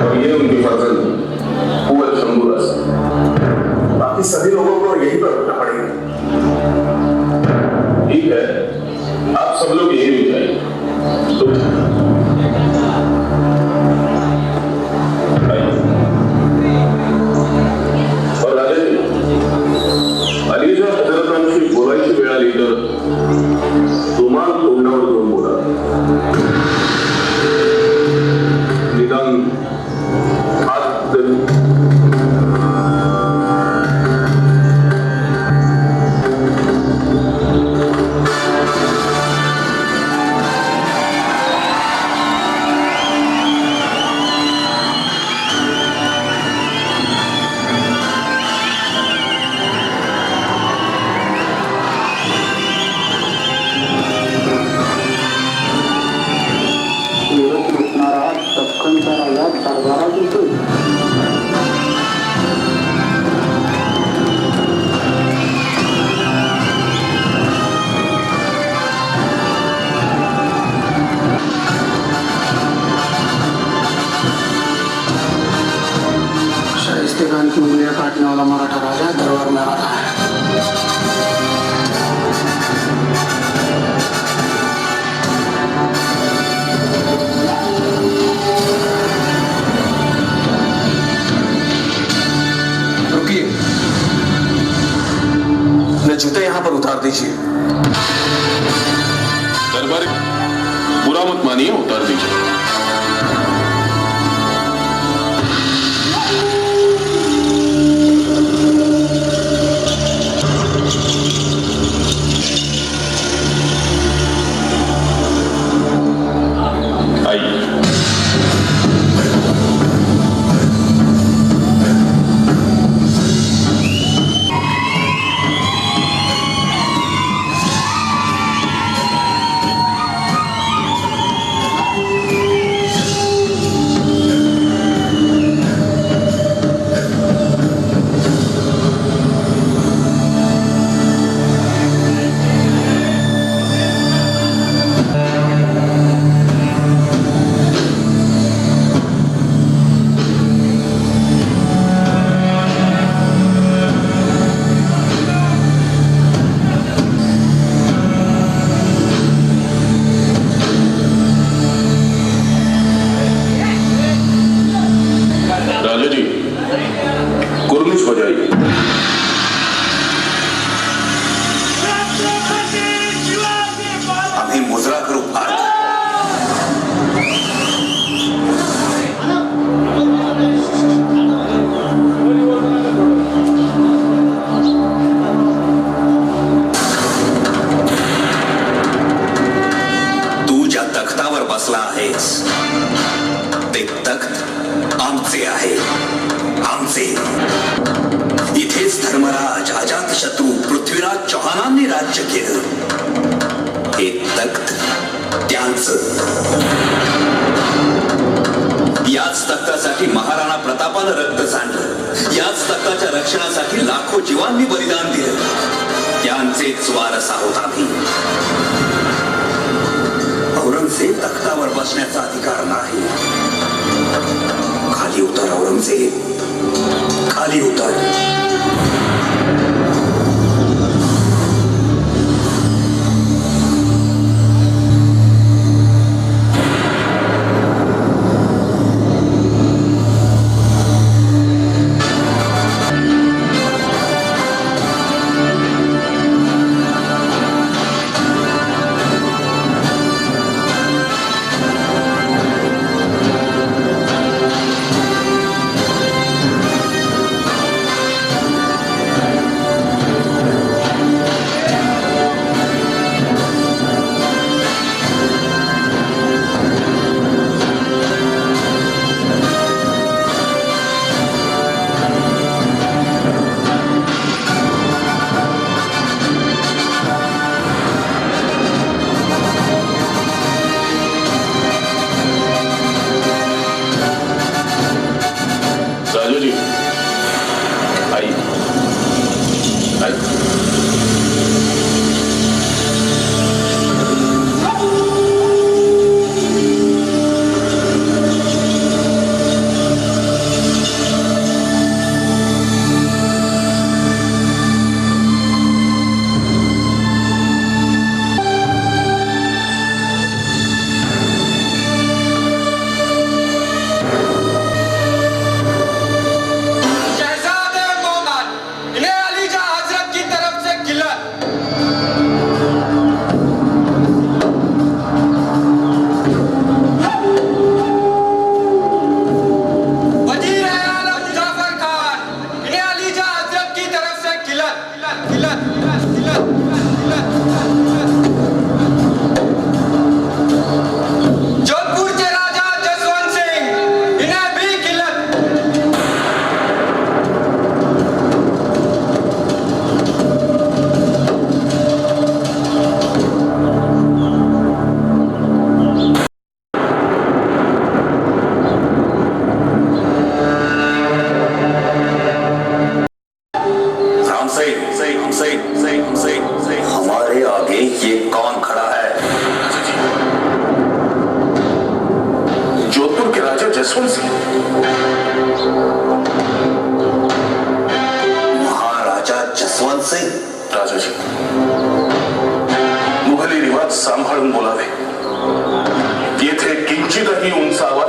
और ये उनकी फजल कुवत शंबुरस। बाकी सभी लोगों को यही पर रुकना पड़ेगा। ठीक है, आप सब लोग यही रुक जाइए। और राजा जी, अली जर हजरतांशी बोलायची वेळ आली तर तुम्हाला तोंडावर घेऊन बोला. निदान हात की उंगलियां काटने वाला मराठा राजा दरबार में आ रहा है। रुकिए, अपने जूते यहां पर उतार दीजिए। दरबार बुरा मत मानिए, उतार दीजिए। आम्ही मुजरा करू फार. तू ज्या तख्तावर बसला आहेस ते तख्त आमचे आहे, आमचे. इथेच धर्मराज अजातशत्रू पृथ्वीराज चौहानांनी राज्य केलं. हे तख्त त्यांचं. याच तख्तासाठी महाराणा प्रतापानं रक्त सांडलं. याच तख्ताच्या रक्षणासाठी लाखो जीवांनी बलिदान दिलं. त्यांचेच वारस आहोत आम्ही. औरंगजेब तख्तावर बसण्याचा अधिकार नाही. खाली उतर औरंगजेब, खाली उतर.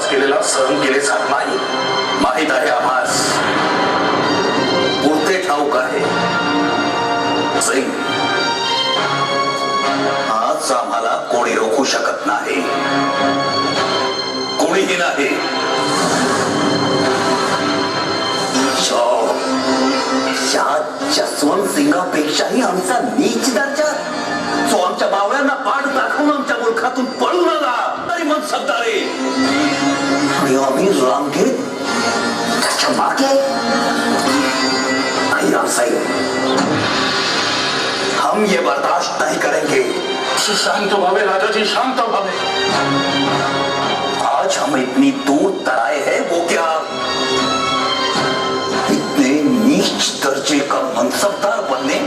आम्हास केलेला सहन केले जात नाही. माहित आहे आम्हास, पुरते ठाऊक आहे. सिंग, आज आम्हाला कोणी रोखू शकत नाही, कोणीही नाही. या जसवंत सिंगापेक्षाही आमचा नीच दर्जा, जो आमच्या बावळ्यांना पाठ दाखवून आमच्या मुलखातून पळून आला, तरी मग सत्तारे आणि आम्ही रांगेत त्याच्या मागे. नहीं रामसाई, हम ये बर्दाश्त नहीं करेंगे. शांत भावे राजाजी, शांत भावे. आज हम इतनी दूर तराए हैं, वो क्या इतने नीच दर्जे का मनसबदार बनने?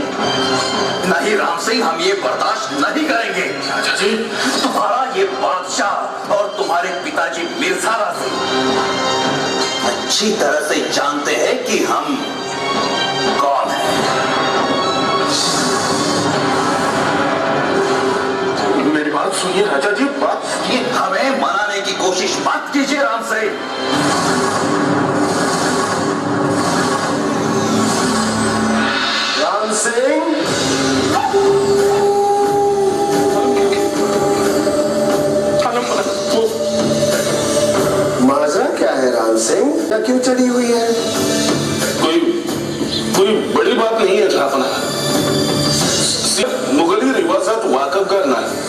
नहीं राम सिंह, हम ये बर्दाश्त नहीं करेंगे. राजाजी, तुम्हारा ये बादशाह और तुम्हारे पिताजी मिर्जा राजे अच्छी तरह से जानते हैं कि हम कौन हैं. मेरी बात सुनिए राजाजी, बात सुनिए. हमें मनाने की कोशिश मत कीजिए राम सिंह. राम सिंह, माजरा क्या है राम सिंह, क्या क्यों चढ़ी हुई है? कोई कोई बड़ी बात नहीं है जनाबना. सिर्फ मुघली रिवाजात वाकफगार नाही.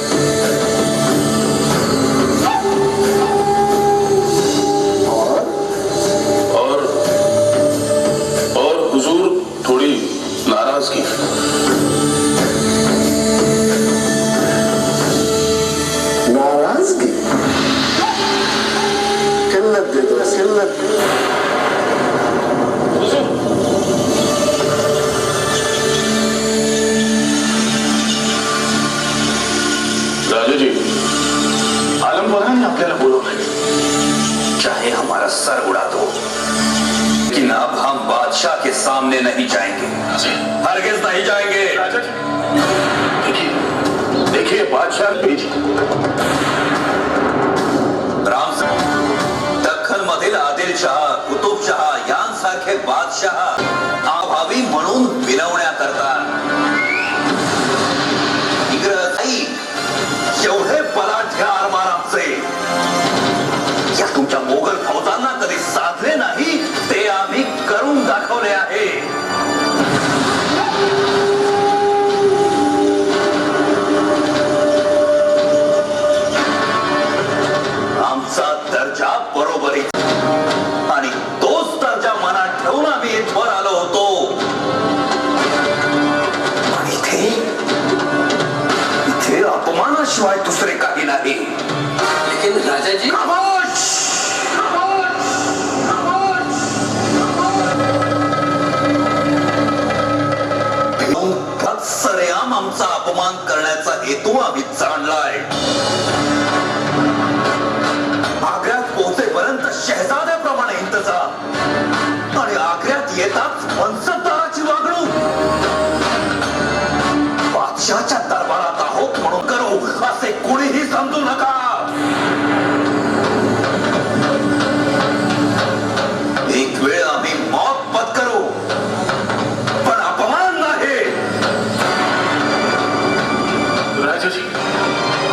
और हुजूर थोड़ी नाराजगी. नाराजगी? किल्लत दे दो, किल्लत. राजाजी, आलमबराने आपल्याला बोलवलंय. चाहे हमारा सर उड़ा दो, लेकिन अब हम बादशाह के सामने नहीं जाएंगे, हरगिज नहीं जाएंगे. राजाजी, देखिए देखिए, बादशाह भेजी. राम दख्खन मधील आदिलशाह, कुतुबशाह यांसारखे बादशाह अभावी म्हणून विनवण्याकरता इंग्रजाई एवढे बलाढ्य आरमार आमचे या तुमच्या मोगल फौजांना कधी साधले नाही, ते आम्ही करून दाखवले आहे. आमचा दर्जा बरोबरी आणि तोच दर्जा मनात ठेवून आम्ही इथवर आलो होतो. आणि इथे अपमानाशिवाय दुसरे काही नाही. लेकिन राजाजी, खामोश! सरेआम आमचा अपमान करण्याचा हेतू आम्ही जाणलाय. आग्र्यात पोहोचेपर्यंत शहजाद्याप्रमाणे इंतजार आणि आग्र्यात येताच मनसबदाराची वागणूक. बादशाच्या दरबारात आहोत म्हणून करू असे कुणीही समजू नका. एक वेळ आम्ही मौत पत्करू, पण अपमान नाही. राजाजी,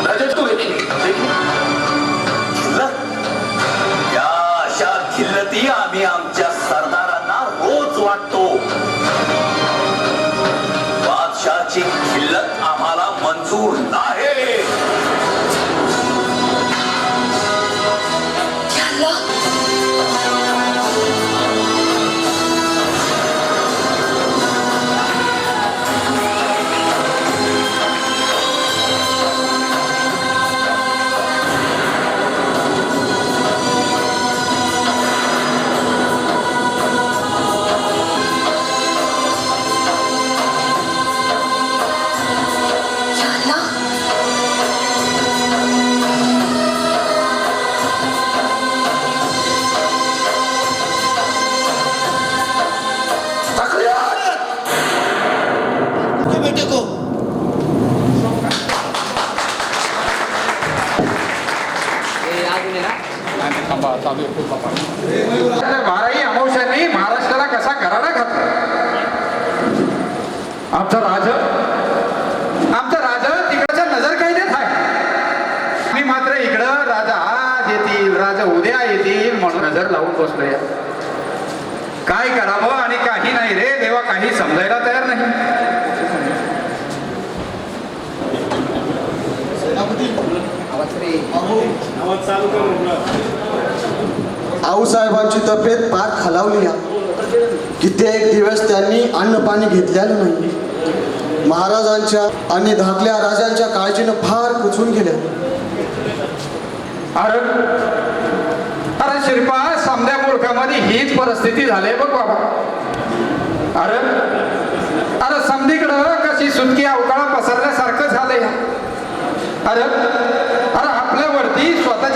राजाजी, तो देखिए देखिए. या अशा खिल्लती आम्ही आमच्या सरदारांना रोज वाटतो. बादशाची खिल्लत आम्हाला मंजूर नाही. बाराही अमावस्यांनी महाराष्ट्राला कसा कराडा घातला. आमचा राजा तिकडच्या नजर काही देत आहे. मी मात्र इकडं राजा आज येतील राजा उद्या येतील म्हणून नजर लावून बसलोय. काय करावं आणि काही नाही रे देवा, काही समजायला तयार नाही. आऊसाहेबांची तब्येत फार खालावली आहे. कित्येक दिवस त्यांनी अन्न पाणी घेतलेलं नाही. महाराजांच्या आणि धाकल्या राजांच्या काळजीनं फार कुचून गेल्या. अरे शिरपा, समद्या मूर्खामध्ये हीच परिस्थिती झाली बघ बाबा. अरे समधीकडं कशी सुटकी अवकाळा पसरल्यासारखं झालंय. अरे आपल्यावरती स्वतः